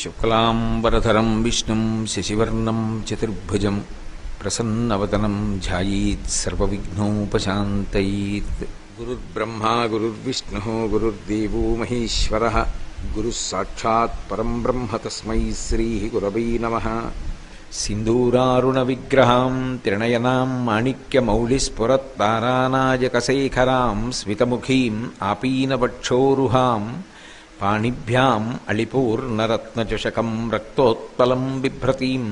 శుక్లాంబరధరం విష్ణుం శశివర్ణం చతుర్భుజం ప్రసన్నవదనం ధ్యాయేత్ సర్వవిఘ్నోపశాంతయేత్. గురుర్బ్రహ్మా గురుర్విష్ణుః గురుర్దేవో మహేశ్వరః గురుః సాక్షాత్ పరం బ్రహ్మ తస్మై శ్రీ గురవై నమః. సింధూరారుణ విగ్రహాం త్రినయనాం మాణిక్యమౌళిస్ఫురత్తారానాయకశేఖరాం స్మితముఖీం ఆపీనవక్షోరుహాం పాణిభ్యాం అళిపూర్ణరత్నచషకం రక్తోత్పలం బిభ్రతీం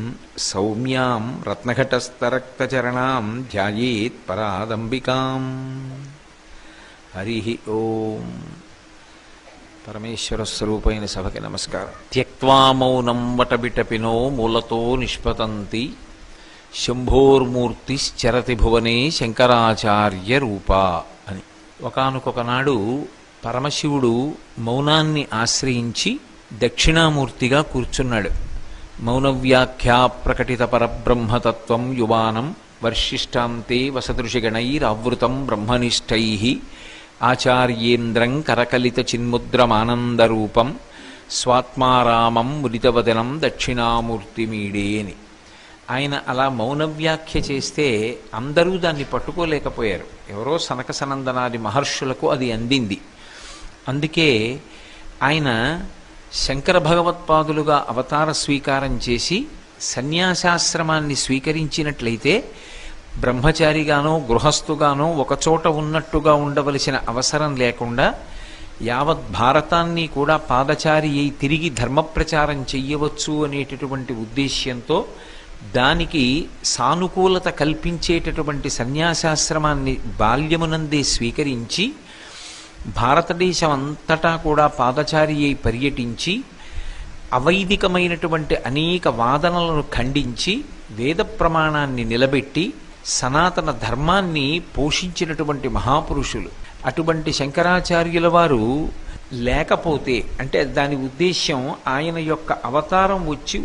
సౌమ్యాం రత్నఘటస్థరక్తచరణాం ధ్యాయేత్ పరాదంబికాం. హరి ఓం. పరమేశ్వర స్వరూపైన సభకి నమస్కారం. త్యక్వా మౌనం వటబిటపినో మూలతో నిష్పతంతి శంభోర్మూర్తిశ్చరతి భువనే శంకరాచార్య రూపా అని. ఒకానొకనాడు పరమశివుడు మౌనాన్ని ఆశ్రయించి దక్షిణామూర్తిగా కూర్చున్నాడు. మౌనవ్యాఖ్యా ప్రకటిత పరబ్రహ్మతత్వం యువానం వర్షిష్టాంతే వసదృశిగణైరావృతం బ్రహ్మనిష్టై ఆచార్యేంద్రం కరకలిత చిన్ముద్రమానందరూపం స్వాత్మారామం ముదితవదనం దక్షిణామూర్తిమీడే అని. ఆయన అలా మౌనవ్యాఖ్య చేస్తే అందరూ దాన్ని పట్టుకోలేకపోయారు. ఎవరో సనక సనందనాది మహర్షులకు అది అందింది. అందుకే ఆయన శంకర భగవత్పాదులుగా అవతార స్వీకారం చేసి సన్యాసాశ్రమాన్ని స్వీకరించినట్లయితే బ్రహ్మచారిగానో గృహస్థుగానో ఒకచోట ఉన్నట్టుగా ఉండవలసిన అవసరం లేకుండా యావత్ భారతాన్ని కూడా పాదచారి అయి తిరిగి ధర్మప్రచారం చెయ్యవచ్చు అనేటటువంటి ఉద్దేశ్యంతో దానికి సానుకూలత కల్పించేటటువంటి సన్యాసాశ్రమాన్ని బాల్యమునందే స్వీకరించి భారతదేశం అంతటా కూడా పాదచారి అయి పర్యటించి అవైదికమైనటువంటి అనేక వాదనలను ఖండించి వేద ప్రమాణాన్ని నిలబెట్టి సనాతన ధర్మాన్ని పోషించినటువంటి మహాపురుషులు. అటువంటి శంకరాచార్యుల వారు లేకపోతే, అంటే దాని ఉద్దేశ్యం ఆయన యొక్క అవతారం వచ్చి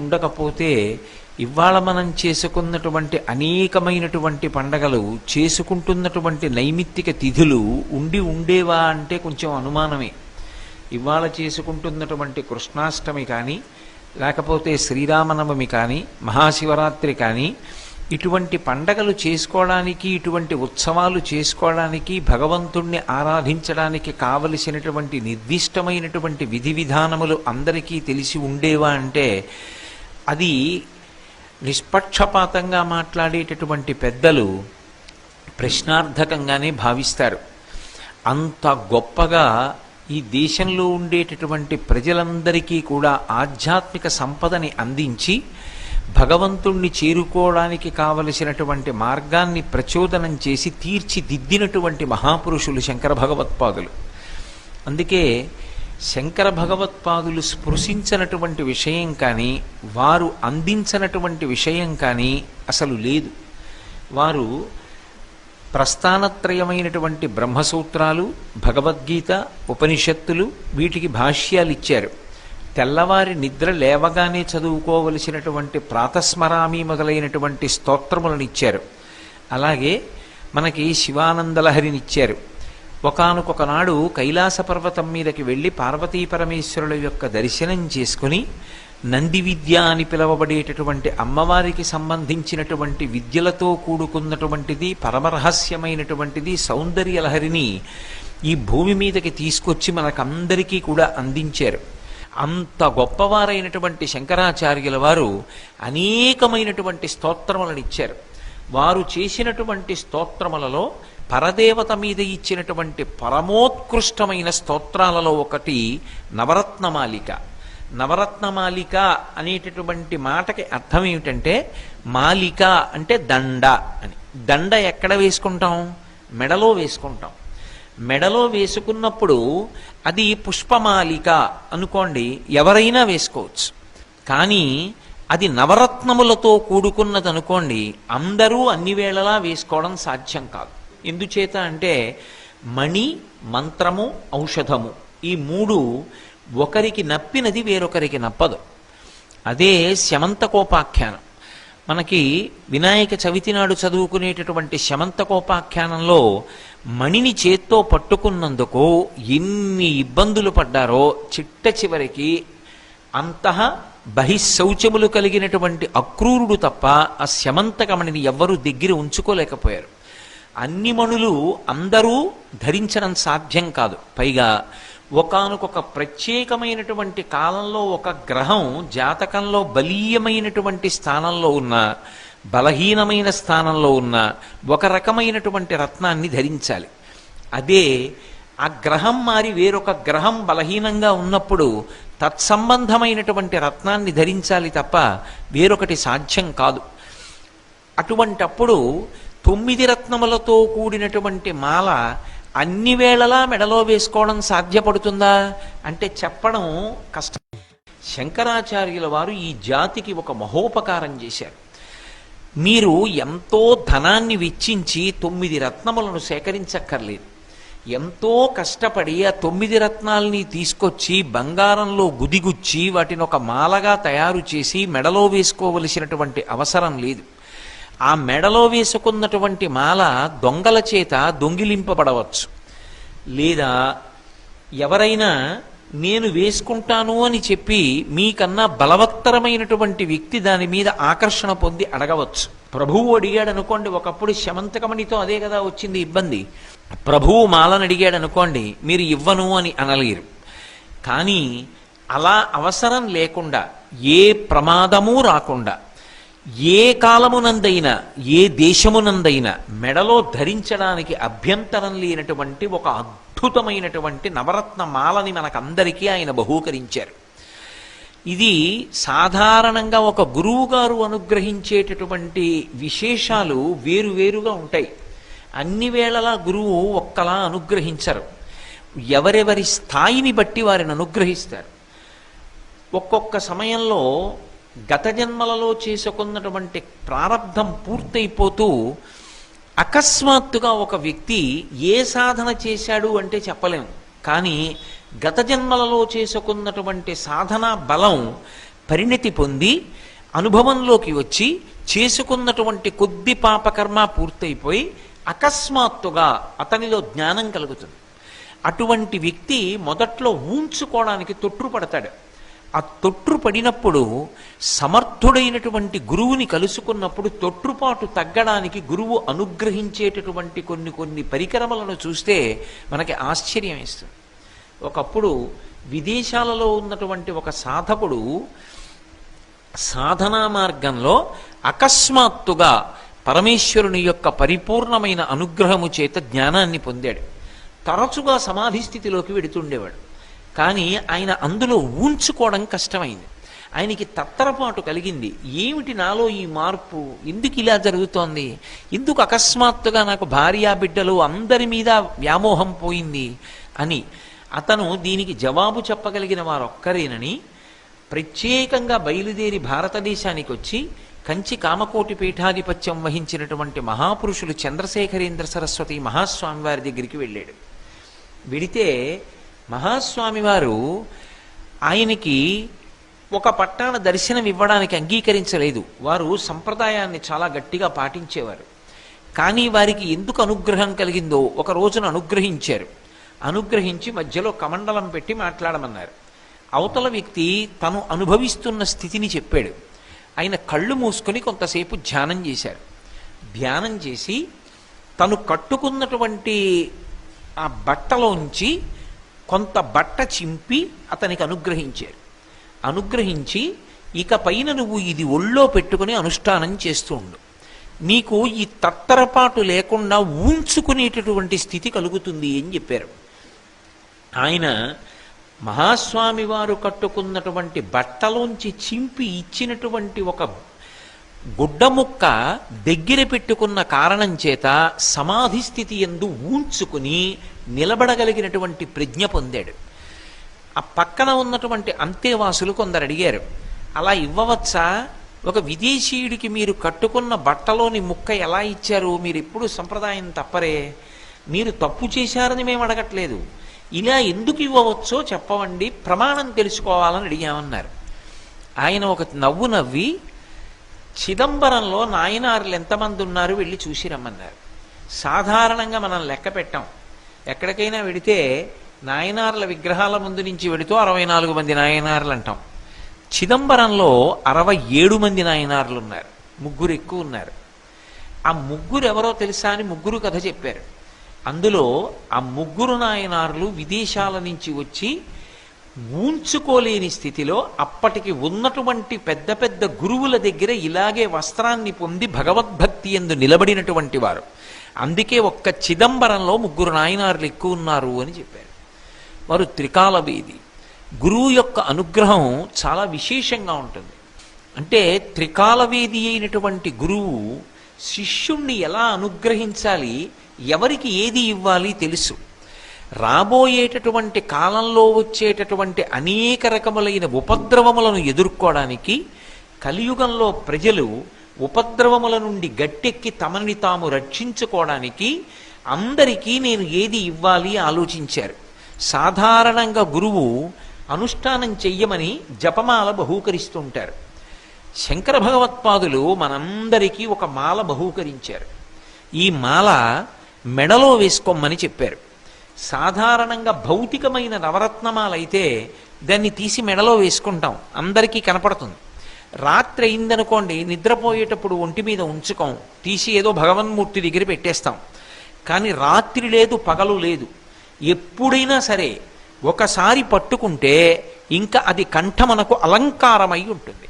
ఉండకపోతే ఇవాళ మనం చేసుకున్నటువంటి అనేకమైనటువంటి పండగలు, చేసుకుంటున్నటువంటి నైమిత్తిక తిథులు ఉండేవా అంటే కొంచెం అనుమానమే. ఇవాళ చేసుకుంటున్నటువంటి కృష్ణాష్టమి కానీ, లేకపోతే శ్రీరామనవమి కానీ, మహాశివరాత్రి కానీ, ఇటువంటి పండగలు చేసుకోవడానికి, ఇటువంటి ఉత్సవాలు చేసుకోవడానికి, భగవంతుణ్ణి ఆరాధించడానికి కావలసినటువంటి నిర్దిష్టమైనటువంటి విధి విధానములు అందరికీ తెలిసి ఉండేవా అంటే అది నిష్పక్షపాతంగా మాట్లాడేటటువంటి పెద్దలు ప్రశ్నార్థకంగానే భావిస్తారు. అంత గొప్పగా ఈ దేశంలో ఉండేటటువంటి ప్రజలందరికీ కూడా ఆధ్యాత్మిక సంపదని అందించి భగవంతుణ్ణి చేరుకోవడానికి కావలసినటువంటి మార్గాన్ని ప్రచోదనం చేసి తీర్చిదిద్దినటువంటి మహాపురుషులు శంకర భగవత్పాదులు. అందుకే శంకర భగవత్పాదులు స్పృశించినటువంటి విషయం కానీ, వారు అందించినటువంటి విషయం కానీ అసలు లేదు. వారు ప్రస్థానత్రయమైనటువంటి బ్రహ్మసూత్రాలు, భగవద్గీత, ఉపనిషత్తులు, వీటికి భాష్యాలు ఇచ్చారు. తెల్లవారి నిద్ర లేవగానే చదువుకోవలసినటువంటి ప్రాతస్మరామి మొదలైనటువంటి స్తోత్రములను ఇచ్చారు. అలాగే మనకి శివానందలహరినిచ్చారు. ఒకానొకనాడు కైలాస పర్వతం మీదకి వెళ్ళి పార్వతీ పరమేశ్వరుల యొక్క దర్శనం చేసుకుని నంది విద్య అని పిలువబడేటటువంటి అమ్మవారికి సంబంధించినటువంటి విద్యలతో కూడుకున్నటువంటిది, పరమరహస్యమైనటువంటిది సౌందర్యలహరిని ఈ భూమి మీదకి తీసుకొచ్చి మనకందరికీ కూడా అందించారు. అంత గొప్పవారైనటువంటి శంకరాచార్యుల వారు అనేకమైనటువంటి స్తోత్రములను ఇచ్చారు. వారు చేసినటువంటి స్తోత్రములలో పరదేవత మీద ఇచ్చినటువంటి పరమోత్కృష్టమైన స్తోత్రాలలో ఒకటి నవరత్నమాలిక. నవరత్నమాలిక అనేటటువంటి మాటకి అర్థం ఏమిటంటే, మాలిక అంటే దండ అని. దండ ఎక్కడ వేసుకుంటాం? మెడలో వేసుకుంటాం. మెడలో వేసుకున్నప్పుడు అది పుష్పమాలిక అనుకోండి, ఎవరైనా వేసుకోవచ్చు. కానీ అది నవరత్నములతో కూడుకున్నది అనుకోండి, అందరూ అన్ని వేళలా వేసుకోవడం సాధ్యం కాదు. ఎందుచేత అంటే మణి, మంత్రము, ఔషధము, ఈ మూడు ఒకరికి నప్పినది వేరొకరికి నప్పదు. అదే శమంతకోపాఖ్యానం. మనకి వినాయక చవితి నాడు చదువుకునేటటువంటి శమంతకోపాఖ్యానంలో మణిని చేత్తో పట్టుకున్నందుకు ఎన్ని ఇబ్బందులు పడ్డారో చిట్ట చివరికి అంతః బహిశౌచములు కలిగినటువంటి అక్రూరుడు తప్ప ఆ శమంతకమణిని ఎవ్వరూ దగ్గర ఉంచుకోలేకపోయారు. అన్ని మణులు అందరూ ధరించడం సాధ్యం కాదు. పైగా ఒకానొక ప్రత్యేకమైనటువంటి కాలంలో ఒక గ్రహం జాతకంలో బలీయమైనటువంటి స్థానంలో ఉన్న, బలహీనమైన స్థానంలో ఉన్న ఒక రకమైనటువంటి రత్నాన్ని ధరించాలి. అదే ఆ గ్రహం మారి వేరొక గ్రహం బలహీనంగా ఉన్నప్పుడు తత్సంబంధమైనటువంటి రత్నాన్ని ధరించాలి తప్ప వేరొకటి సాధ్యం కాదు. అటువంటప్పుడు 9 రత్నములతో కూడినటువంటి మాల అన్ని వేళలా మెడలో వేసుకోవడం సాధ్యపడుతుందా అంటే చెప్పడం కష్టం. శంకరాచార్యుల వారు ఈ జాతికి ఒక మహోపకారం చేశారు. మీరు ఎంతో ధనాన్ని వెచ్చించి 9 రత్నములను సేకరించక్కర్లేదు. ఎంతో కష్టపడి ఆ 9 రత్నాల్ని తీసుకొచ్చి బంగారంలో గుదిగుచ్చి వాటిని ఒక మాలగా తయారు చేసి మెడలో వేసుకోవలసినటువంటి అవసరం లేదు. ఆ మెడలో వేసుకున్నటువంటి మాల దొంగల చేత దొంగిలింపబడవచ్చు. లేదా ఎవరైనా నేను వేసుకుంటాను అని చెప్పి మీకన్నా బలవత్తరమైనటువంటి వ్యక్తి దాని మీద ఆకర్షణ పొంది అడగవచ్చు. ప్రభువు అడిగాడు అనుకోండి, ఒకప్పుడు శమంతకమణితో అదే కదా వచ్చింది ఇబ్బంది. ప్రభువు మాలను అడిగాడు అనుకోండి, మీరు ఇవ్వను అని అనలేరు. కానీ అలా అవసరం లేకుండా, ఏ ప్రమాదము రాకుండా, ఏ కాలమునందైనా ఏ దేశమునందైనా మెడలో ధరించడానికి అభ్యంతరం లేనటువంటి ఒక అద్భుతమైనటువంటి నవరత్న మాలని మనకందరికీ ఆయన బహూకరించారు. ఇది సాధారణంగా ఒక గురువు గారు అనుగ్రహించేటటువంటి విశేషాలు వేరువేరుగా ఉంటాయి. అన్ని వేళలా గురువు ఒక్కలా అనుగ్రహించరు. ఎవరెవరి స్థాయిని బట్టి వారిని అనుగ్రహిస్తారు. ఒక్కొక్క సమయంలో గత జన్మలలో చేసుకున్నటువంటి ప్రారంధం పూర్తయిపోతూ అకస్మాత్తుగా ఒక వ్యక్తి ఏ సాధన చేశాడు అంటే చెప్పలేము. కానీ గత జన్మలలో చేసుకున్నటువంటి సాధనా బలం పరిణతి పొంది అనుభవంలోకి వచ్చి చేసుకున్నటువంటి కొద్ది పాపకర్మ పూర్తయిపోయి అకస్మాత్తుగా అతనిలో జ్ఞానం కలుగుతుంది. అటువంటి వ్యక్తి మొదట్లో ఊంచుకోవడానికి తొట్రుపడతాడు. ఆ తొట్రుపడినప్పుడు సమర్థుడైనటువంటి గురువుని కలుసుకున్నప్పుడు తొట్రుపాటు తగ్గడానికి గురువు అనుగ్రహించేటటువంటి కొన్ని పరికరములను చూస్తే మనకి ఆశ్చర్యం వేస్తుంది. ఒకప్పుడు విదేశాలలో ఉన్నటువంటి ఒక సాధకుడు సాధనా మార్గంలో అకస్మాత్తుగా పరమేశ్వరుని యొక్క పరిపూర్ణమైన అనుగ్రహము చేత జ్ఞానాన్ని పొందాడు. తరచుగా సమాధి స్థితిలోకి వెడుతుండేవాడు. కానీ ఆయన అందులో ఊంచుకోవడం కష్టమైంది. ఆయనకి తత్తరపాటు కలిగింది. ఏమిటి నాలో ఈ మార్పు, ఎందుకు ఇలా జరుగుతోంది, ఎందుకు అకస్మాత్తుగా నాకు భార్యా బిడ్డలు అందరి మీద వ్యామోహం పోయింది అని. అతను దీనికి జవాబు చెప్పగలిగిన వారొక్కరేనని ప్రత్యేకంగా బయలుదేరి భారతదేశానికి వచ్చి కంచి కామకోటి పీఠాధిపత్యం వహించినటువంటి మహాపురుషులు చంద్రశేఖరేంద్ర సరస్వతి మహాస్వామి వారి దగ్గరికి వెళ్ళాడు. వెడితే మహాస్వామి వారు ఆయనకి ఒక పట్టాన దర్శనం ఇవ్వడానికి అంగీకరించలేదు. వారు సంప్రదాయాన్ని చాలా గట్టిగా పాటించేవారు. కానీ వారికి ఎందుకు అనుగ్రహం కలిగిందో ఒక రోజున అనుగ్రహించారు. అనుగ్రహించి మధ్యలో కమండలం పెట్టి మాట్లాడమన్నారు. అవతల వ్యక్తి తను అనుభవిస్తున్న స్థితిని చెప్పాడు. ఆయన కళ్ళు మూసుకొని కొంతసేపు ధ్యానం చేశారు. ధ్యానం చేసి తను కట్టుకున్నటువంటి ఆ బట్టలోంచి కొంత బట్ట చింపి అతనికి అనుగ్రహించారు. అనుగ్రహించి ఇక పైన నువ్వు ఇది ఒళ్ళో పెట్టుకుని అనుష్ఠానం చేస్తూ ఉండు, నీకు ఈ తత్తరపాటు లేకుండా ఊంచుకునేటటువంటి స్థితి కలుగుతుంది అని చెప్పారు. ఆయన మహాస్వామి వారు కట్టుకున్నటువంటి బట్టలోంచి చింపి ఇచ్చినటువంటి ఒక గుడ్డ ముక్క దగ్గర పెట్టుకున్న కారణం చేత సమాధి స్థితి యందు ఊంచుకుని నిలబడగలిగినటువంటి ప్రజ్ఞ పొందాడు. ఆ పక్కన ఉన్నటువంటి అంతేవాసులు కొందరు అడిగారు, అలా ఇవ్వవచ్చా? ఒక విదేశీయుడికి మీరు కట్టుకున్న బట్టలోని ముక్క ఎలా ఇచ్చారు? మీరు ఎప్పుడు సంప్రదాయం తప్పరే, మీరు తప్పు చేశారని మేము అడగట్లేదు, ఇలా ఎందుకు ఇవ్వవచ్చో చెప్పవండి, ప్రమాణం తెలుసుకోవాలని అడిగామన్నారు. ఆయన ఒక నవ్వు నవ్వి చిదంబరంలో నాయనారులు ఎంతమంది ఉన్నారు వెళ్ళి చూసి రమ్మన్నారు. సాధారణంగా మనం లెక్క పెట్టాం. ఎక్కడికైనా వెడితే నాయనార్ల విగ్రహాల ముందు నుంచి వెడుతూ 64 మంది నాయనార్లు అంటాం. చిదంబరంలో 67 మంది నాయనార్లు ఉన్నారు, ముగ్గురు ఎక్కువ ఉన్నారు. ఆ ముగ్గురు ఎవరో తెలుసా అని ముగ్గురు కథ చెప్పారు. అందులో ఆ ముగ్గురు నాయనార్లు విదేశాల నుంచి వచ్చి ఊంచుకోలేని స్థితిలో అప్పటికి ఉన్నటువంటి పెద్ద పెద్ద గురువుల దగ్గర ఇలాగే వస్త్రాన్ని పొంది భగవద్భక్తి యందు నిలబడినటువంటి వారు. అందుకే ఒక్క చిదంబరంలో ముగ్గురు నాయనార్లు ఎక్కువ ఉన్నారు అని చెప్పారు. వారు త్రికాలవేది. గురువు యొక్క అనుగ్రహం చాలా విశేషంగా ఉంటుంది. అంటే త్రికాలవేది అయినటువంటి గురువు శిష్యుణ్ణి ఎలా అనుగ్రహించాలి, ఎవరికి ఏది ఇవ్వాలి తెలుసు. రాబోయేటటువంటి కాలంలో వచ్చేటటువంటి అనేక రకములైన ఉపద్రవములను ఎదుర్కోవడానికి కలియుగంలో ప్రజలు ఉపద్రవముల నుండి గట్టెక్కి తమని తాము రక్షించుకోవడానికి అందరికీ నేను ఏది ఇవ్వాలి ఆలోచించారు. సాధారణంగా గురువు అనుష్ఠానం చెయ్యమని జపమాల బహూకరిస్తుంటారు. శంకర భగవత్పాదులు మనందరికీ ఒక మాల బహూకరించారు. ఈ మాల మెడలో వేసుకోమని చెప్పారు. సాధారణంగా భౌతికమైన నవరత్నమాల అయితే దాన్ని తీసి మెడలో వేసుకుంటాం, అందరికీ కనపడుతుంది. రాత్రి అయిందనుకోండి, నిద్రపోయేటప్పుడు ఒంటి మీద ఉంచుకోం, తీసి ఏదో భగవన్మూర్తి దగ్గర పెట్టేస్తాం. కానీ రాత్రి లేదు, పగలు లేదు, ఎప్పుడైనా సరే ఒకసారి పట్టుకుంటే ఇంకా అది కంఠమనకు అలంకారమై ఉంటుంది.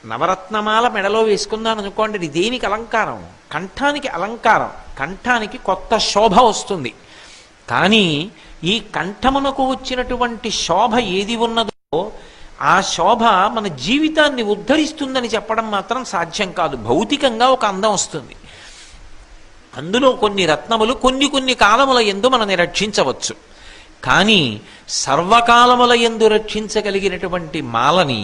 నవరత్నమాల మెడలో వేసుకుందాం అనుకోండి, అది దేనికి అలంకారం? కంఠానికి అలంకారం, కంఠానికి కొత్త శోభ వస్తుంది. కానీ ఈ కంఠమునకు వచ్చినటువంటి శోభ ఏది ఉన్నదో ఆ శోభ మన జీవితాన్ని ఉద్ధరిస్తుందని చెప్పడం మాత్రం సాధ్యం కాదు. భౌతికంగా ఒక అందం వస్తుంది. అందులో కొన్ని రత్నములు కొన్ని కాలముల యందు మనని రక్షించవచ్చు. కానీ సర్వకాలముల యందు రక్షించగలిగినటువంటి మాలని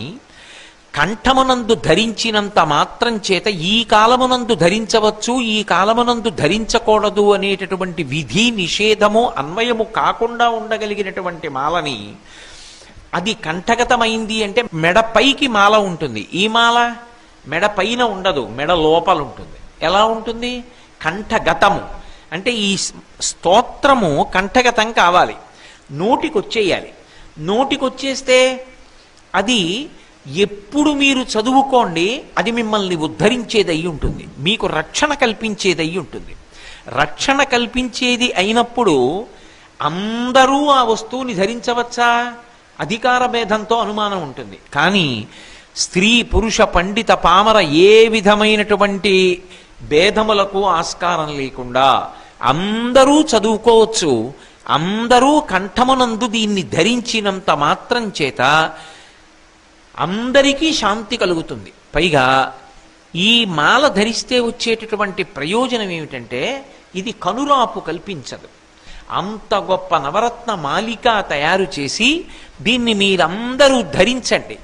కంఠమునందు ధరించినంత మాత్రం చేత ఈ కాలమునందు ధరించవచ్చు, ఈ కాలమునందు ధరించకూడదు అనేటటువంటి విధి నిషేధము అన్వయము కాకుండా ఉండగలిగినటువంటి మాలని, అది కంఠగతమైంది అంటే మెడ పైకి మాల ఉంటుంది. ఈ మాల మెడ పైన ఉండదు, మెడ లోపల ఉంటుంది. ఎలా ఉంటుంది? కంఠగతము. అంటే ఈ స్తోత్రము కంఠగతం కావాలి, నోటికొచ్చేయాలి. నోటికొచ్చేస్తే అది ఎప్పుడు మీరు చదువుకోండి, అది మిమ్మల్ని ఉద్ధరించేదై ఉంటుంది, మీకు రక్షణ కల్పించేదై ఉంటుంది. రక్షణ కల్పించేది అయినప్పుడు అందరూ ఆ వస్తువుని ధరించవచ్చా? అధికార భేదంతో అనుమానం ఉంటుంది. కానీ స్త్రీ పురుష పండిత పామర ఏ విధమైనటువంటి భేదములకు ఆస్కారం లేకుండా అందరూ చదువుకోవచ్చు. అందరూ కంఠమునందు దీన్ని ధరించినంత మాత్రం చేత అందరికీ శాంతి కలుగుతుంది. పైగా ఈ మాల ధరిస్తే వచ్చేటటువంటి ప్రయోజనం ఏమిటంటే ఇది కనురాపు కల్పించదు. అంత గొప్ప నవరత్న మాలిక తయారు చేసి దీన్ని మీరందరూ ధరించండి,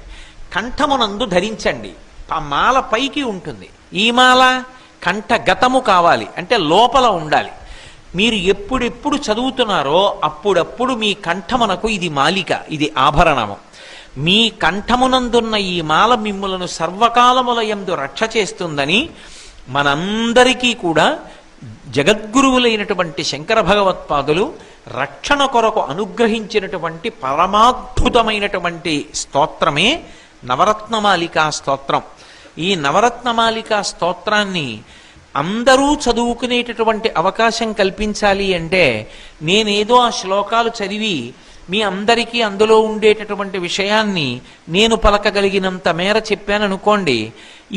కంఠమునందు ధరించండి. ఆ మాల పైకి ఉంటుంది. ఈ మాల కంఠగతము కావాలి అంటే లోపల ఉండాలి. మీరు ఎప్పుడెప్పుడు చదువుతున్నారో అప్పుడప్పుడు మీ కంఠమునకు ఇది మాలిక, ఇది ఆభరణము. మీ కంఠమునందున్న ఈ మాల మిమ్ములను సర్వకాలములయందు రక్ష చేస్తుందని మనందరికీ కూడా జగద్గురువులైనటువంటి శంకర భగవత్పాదులు రక్షణ కొరకు అనుగ్రహించినటువంటి పరమాద్భుతమైనటువంటి స్తోత్రమే నవరత్నమాలికా స్తోత్రం. ఈ నవరత్నమాలికా స్తోత్రాన్ని అందరూ చదువుకునేటటువంటి అవకాశం కల్పించాలి అంటే నేనేదో ఆ శ్లోకాలు చదివి మీ అందరికీ అందులో ఉండేటటువంటి విషయాన్ని నేను పలకగలిగినంత మేర చెప్పాననుకోండి,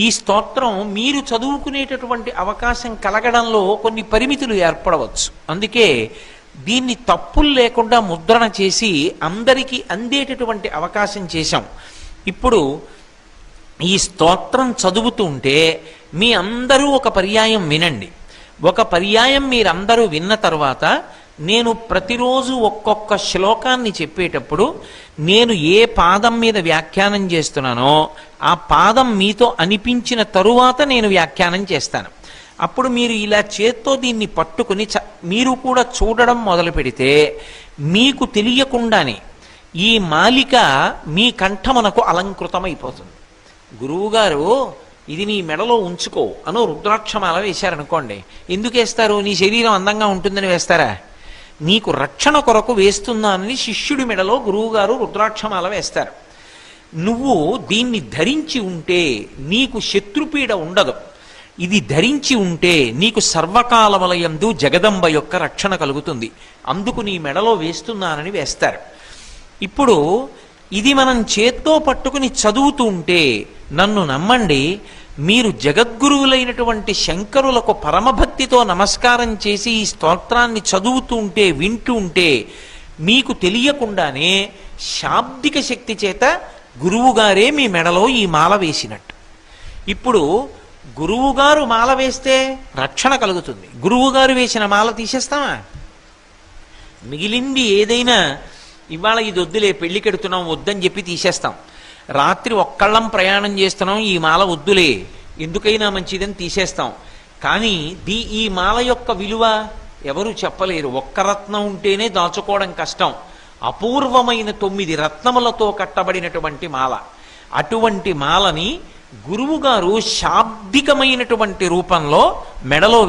ఈ స్తోత్రం మీరు చదువుకునేటటువంటి అవకాశం కలగడంలో కొన్ని పరిమితులు ఏర్పడవచ్చు. అందుకే దీన్ని తప్పులు లేకుండా ముద్రణ చేసి అందరికీ అందేటటువంటి అవకాశం చేశాం. ఇప్పుడు ఈ స్తోత్రం చదువుతుంటే మీ అందరూ ఒక పర్యాయం వినండి. ఒక పర్యాయం మీరందరూ విన్న తర్వాత నేను ప్రతిరోజు ఒక్కొక్క శ్లోకాన్ని చెప్పేటప్పుడు నేను ఏ పాదం మీద వ్యాఖ్యానం చేస్తున్నానో ఆ పాదం మీతో అనిపించిన తరువాత నేను వ్యాఖ్యానం చేస్తాను. అప్పుడు మీరు ఇలా చేత్తో దీన్ని పట్టుకుని మీరు కూడా చూడడం మొదలు పెడితే మీకు తెలియకుండానే ఈ మాలిక మీ కంఠమునకు అలంకృతమైపోతుంది. గురువుగారు ఇది నీ మెడలో ఉంచుకో అను రుద్రాక్షమాల వేశారనుకోండి, ఎందుకు వేస్తారు? నీ శరీరం అందంగా ఉంటుందని వేస్తారా? నీకు రక్షణ కొరకు వేస్తున్నానని శిష్యుడి మెడలో గురువుగారు రుద్రాక్షమాల వేస్తారు. నువ్వు దీన్ని ధరించి ఉంటే నీకు శత్రుపీడ ఉండదు, ఇది ధరించి ఉంటే నీకు సర్వకాలములయందు జగదంబ యొక్క రక్షణ కలుగుతుంది, అందుకు నీ మెడలో వేస్తున్నానని వేస్తారు. ఇప్పుడు ఇది మనం చేత్తో పట్టుకుని చదువుతూ ఉంటే నన్ను నమ్మండి, మీరు జగద్గురువులైనటువంటి శంకరులకు పరమభక్తితో నమస్కారం చేసి ఈ స్తోత్రాన్ని చదువుతూ ఉంటే వింటూ ఉంటే మీకు తెలియకుండానే శాబ్దిక శక్తి చేత గురువుగారే మీ మెడలో ఈ మాల వేసినట్టు. ఇప్పుడు గురువుగారు మాల వేస్తే రక్షణ కలుగుతుంది, గురువుగారు వేసిన మాల తీసేస్తామా? మిగిలింది ఏదైనా ఇవాళ ఇది వద్దులే పెళ్లికెడుతున్నాం వద్దని చెప్పి తీసేస్తాం, రాత్రి ఒక్కళ్ళం ప్రయాణం చేస్తున్నాం ఈ మాల వద్దులే ఎందుకైనా మంచిదని తీసేస్తాం. కానీ ఈ మాల యొక్క విలువ ఎవరు చెప్పలేరు. ఒక్క రత్నం ఉంటేనే దాచుకోవడం కష్టం, అపూర్వమైన 9 రత్నములతో కట్టబడినటువంటి మాల. అటువంటి మాలని గురువుగారు శాబ్దికమైనటువంటి రూపంలో మెడలో